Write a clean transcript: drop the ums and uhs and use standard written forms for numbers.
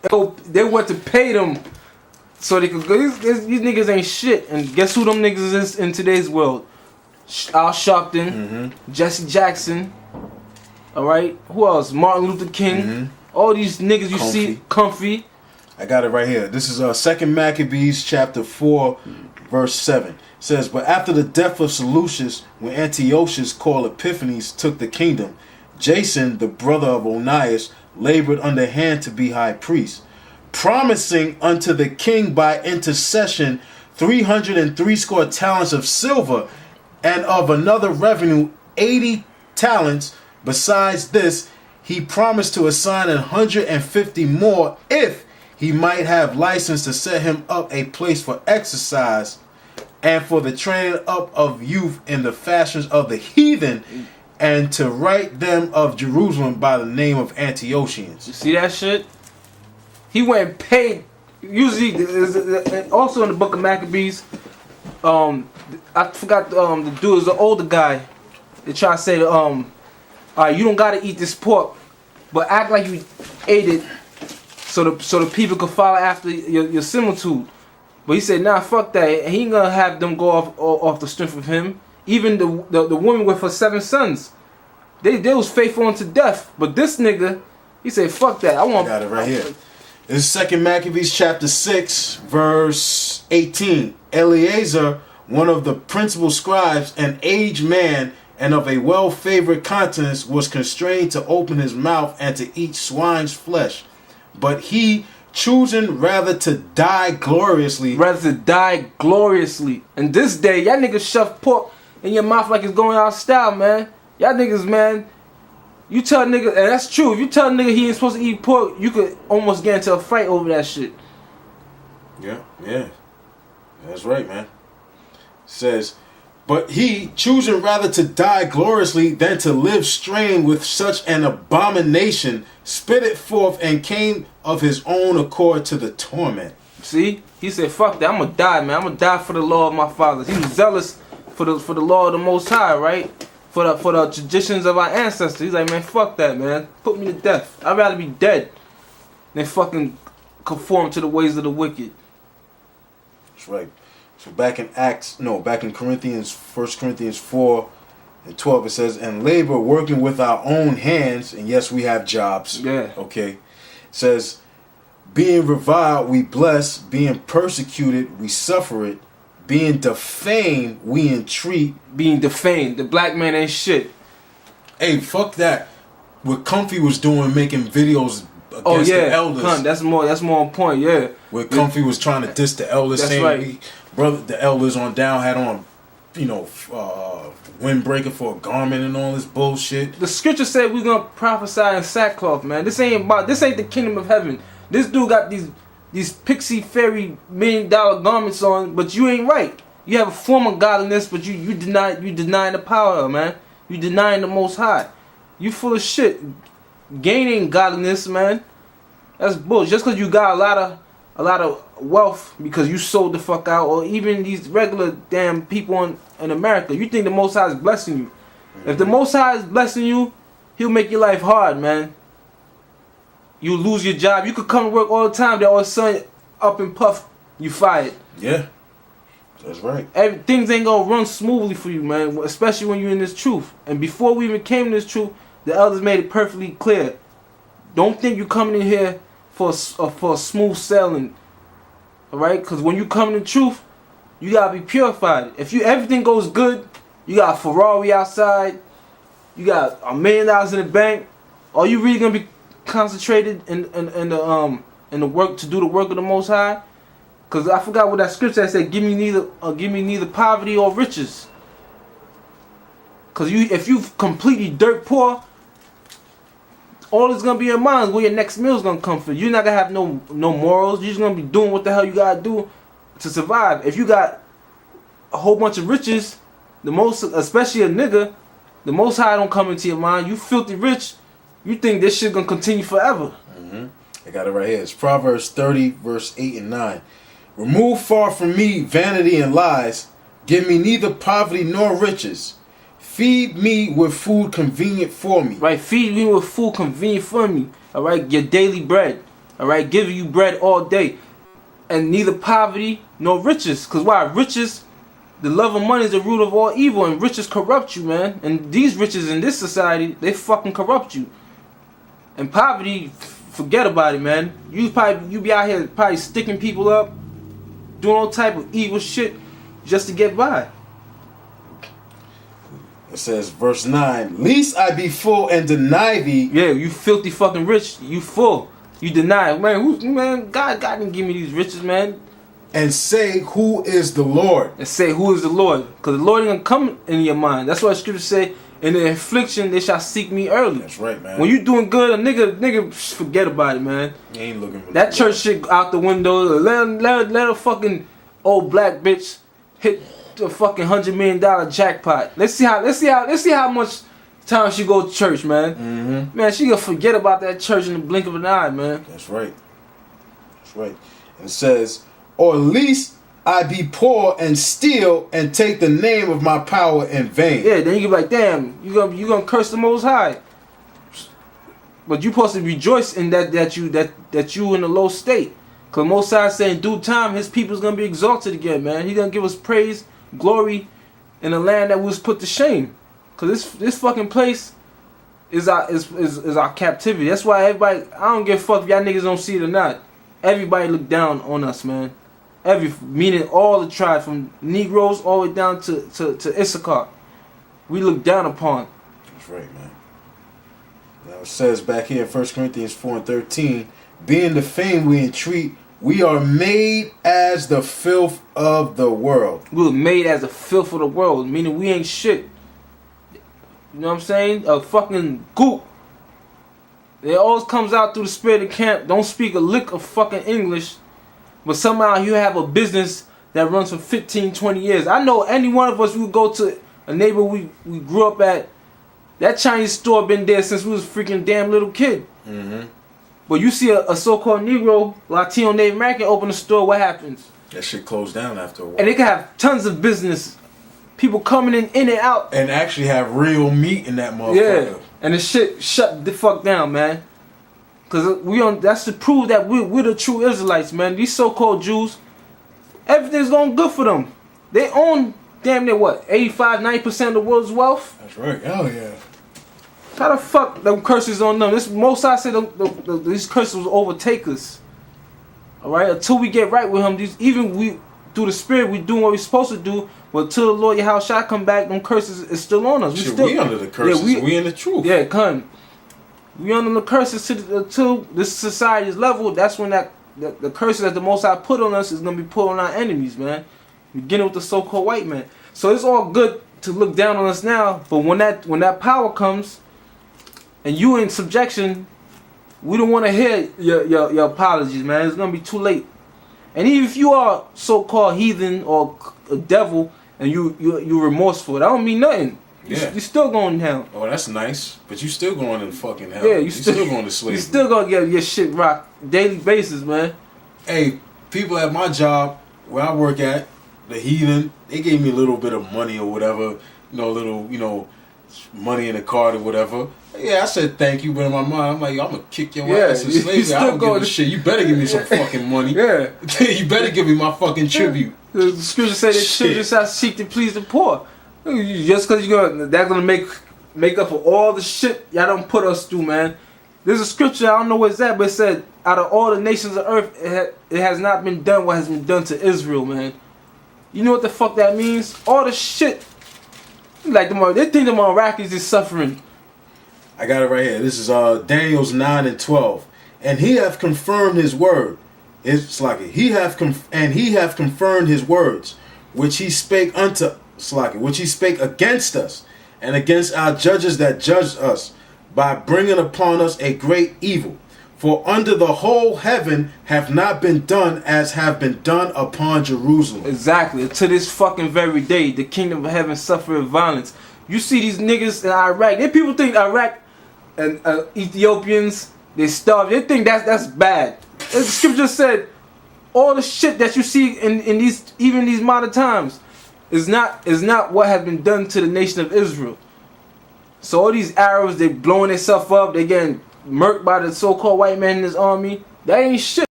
They went to pay them so they could go. These niggas ain't shit. And guess who them niggas is in today's world? Al Sharpton, Jesse Jackson. All right. Who else? Martin Luther King. All these niggas you see, comfy. I got it right here. This is 2 Maccabees chapter 4, verse 7. It says, but after the death of Seleucus, when Antiochus called Epiphanes took the kingdom, Jason, the brother of Onias, labored underhand to be high priest, promising unto the king by intercession 360 talents of silver, and of another revenue 80 talents. Besides this, he promised to assign 150 more if he might have license to set him up a place for exercise and for the training up of youth in the fashions of the heathen, and to write them of Jerusalem by the name of Antiochians. You see that shit? He went and paid. Usually, also in the book of Maccabees, I forgot the dude is the older guy. They try to say, all right, you don't gotta eat this pork, but act like you ate it, so the people could follow after your similitude. But he said, nah, fuck that. He ain't gonna have them go off the strength of him. Even the woman with her 7 sons, they was faithful unto death. But this nigga, he said, fuck that. I got it right here. This is 2 Maccabees chapter 6, verse 18. Eleazar, one of the principal scribes, an aged man and of a well-favored countenance, was constrained to open his mouth and to eat swine's flesh. But he, choosing rather to die gloriously. And this day, y'all niggas shove pork in your mouth like it's going out of style, man. Y'all niggas, man. You tell nigga, and that's true. If you tell nigga he ain't supposed to eat pork, you could almost get into a fight over that shit. Yeah. That's right, man. It says, but he, choosing rather to die gloriously than to live strained with such an abomination, spit it forth and came of his own accord to the torment. See? He said, fuck that. I'm gonna die, man. I'm gonna die for the law of my fathers. He was zealous for the law of the Most High, right? For the traditions of our ancestors. He's like, man, fuck that, man. Put me to death. I'd rather be dead than fucking conform to the ways of the wicked. That's right. So back in Corinthians, 1 Corinthians 4 and 12, it says, and labor working with our own hands, and yes, we have jobs. Yeah. Okay. It says, being reviled, we bless. Being persecuted, we suffer it. Being defamed, we entreat. Being defamed. The black man ain't shit. Hey, fuck that. What Comfy was doing, making videos against the elders. That's more on point, yeah. Where Comfy was trying to diss the elders, that's saying, right. The elders on down had on, windbreaker for a garment and all this bullshit. The scripture said we're gonna prophesy in sackcloth, man. This ain't the kingdom of heaven. This dude got these pixie fairy $1 million garments on, but you ain't right. You have a form of godliness, but you denying the power, man. You denying the Most High. You full of shit. Gaining godliness, man. That's bullshit. Just because you got a lot of wealth because you sold the fuck out, or even these regular damn people in America, you think the Most High is blessing you. If the Most High is blessing you, He'll make your life hard, man. You lose your job. You could come to work all the time. Then all of a sudden, up and puff, you fired. Yeah, that's right. Things ain't gonna run smoothly for you, man. Especially when you're in this truth. And before we even came to this truth, the elders made it perfectly clear. Don't think you're coming in here for a smooth sailing. All right? Because when you come in the truth, you gotta be purified. If everything goes good, you got a Ferrari outside, you got $1 million in the bank. Are you really gonna be concentrated in the work to do the work of the Most High? Cause I forgot what that scripture said. Give me neither poverty or riches. Cause if you completely dirt poor, all that's gonna be in mind is where your next meal is gonna come from. You're not gonna have no morals. You're just gonna be doing what the hell you gotta do to survive. If you got a whole bunch of riches, especially a nigga, the Most High don't come into your mind. You filthy rich. You think this shit gonna continue forever. I got it right here. It's Proverbs 30, verse 8 and 9. Remove far from me vanity and lies. Give me neither poverty nor riches. Feed me with food convenient for me. Right, feed me with food convenient for me. Alright, your daily bread. all right, giving you bread all day, and neither poverty nor riches. Cause why? Riches, the love of money is the root of all evil, and riches corrupt you, man. And these riches in this society, they fucking corrupt you. And poverty, forget about it, man. You be out here probably sticking people up, doing all type of evil shit just to get by. It says, verse 9, "Least I be full and deny thee." Yeah, you filthy fucking rich. You full. You deny it. Man, God didn't give me these riches, man. "And say, Who is the Lord?" And say, who is the Lord? Because the Lord ain't gonna come in your mind. That's why the scripture say, in the affliction, they shall seek me early. That's right, man. When you doing good, a nigga, forget about it, man. You ain't looking for that church shit out the window. Let a fucking old black bitch hit the fucking $100 million jackpot. Let's see how much time she go to church, man. Mm-hmm. Man, she gonna forget about that church in the blink of an eye, man. That's right. That's right. And it says, "Or least I be poor and steal and take the name of my power in vain." Yeah, then you be like, damn, you gonna curse the Most High. But you supposed to rejoice in that you in a low state. Cause Most High say in due time his people's gonna be exalted again, man. He gonna give us praise, glory, in a land that was put to shame. Cause this fucking place is our captivity. That's why everybody, I don't give a fuck if y'all niggas don't see it or not. Everybody look down on us, man. Meaning all the tribes, from Negroes all the way down to Issachar. We look down upon. That's right, man. Now it says back here in 1 Corinthians 4 and 13, "Being the fame we entreat, we are made as the filth of the world." We were made as the filth of the world, meaning we ain't shit. You know what I'm saying? A fucking goop. It always comes out through the spirit of camp. Don't speak a lick of fucking English, but somehow you have a business that runs for 15, 20 years. I know any one of us, we would go to a neighbor we grew up at. That Chinese store been there since we was a freaking damn little kid. Mm-hmm. But you see a so-called Negro, Latino, Native American open a store, what happens? That shit closed down after a while. And they can have tons of business. People coming in and out. And actually have real meat in that motherfucker. Yeah. And the shit shut the fuck down, man. Cause that's to prove that we're the true Israelites, man. These so-called Jews, everything's going good for them. They own damn near what, 85-90% of the world's wealth? That's right. Hell yeah. How the fuck them curses on them? This most I said these curses will overtake us. Alright? Until we get right with him, we through the spirit we doing what we're supposed to do, but until the Lord Yahushua come back, them curses is still on us. We under the curses. Yeah, we in the truth. Yeah, come. We under the curses until this society's level. That's when the curses that the Most High put on us is gonna be put on our enemies, man. Beginning with the so-called white man. So it's all good to look down on us now, but when that power comes, and you in subjection, we don't want to hear your apologies, man. It's gonna be too late. And even if you are so-called heathen or a devil, and you're remorseful, that don't mean nothing. Yeah. You're still going down. Oh, that's nice. But you still going to fucking hell. Yeah, you still going to slavery. You still gonna get your shit rocked daily basis, man. Hey, people at my job where I work at, the heathen, they gave me a little bit of money or whatever, money in the card or whatever. Yeah, I said thank you, but in my mind, I'm like, I'm gonna kick your ass in slavery. I don't give a shit. You better give me some fucking money. Yeah. You better give me my fucking tribute. The scripture say that children shall seek to please the poor. Just because that's gonna make up for all the shit y'all don't put us through, man. There's a scripture, I don't know where it's at, but it said, out of all the nations of earth, it has not been done what has been done to Israel, man. You know what the fuck that means? All the shit. Like they think the Iraqis is suffering. I got it right here. This is Daniel's 9 and 12. "And he hath confirmed his word." It's like it. He hath confirmed his words, which he spake which he spake against us, and against our judges that judged us, by bringing upon us a great evil. For under the whole heaven have not been done as have been done upon Jerusalem. Exactly. To this fucking very day, the kingdom of heaven suffered violence. You see these niggas in Iraq. People think Iraq and Ethiopians, they starve. They think that's bad. The scripture said all the shit that you see in these modern times is not what has been done to the nation of Israel. So all these Arabs, they blowing themselves up, they getting murked by the so-called white man in his army. That ain't shit.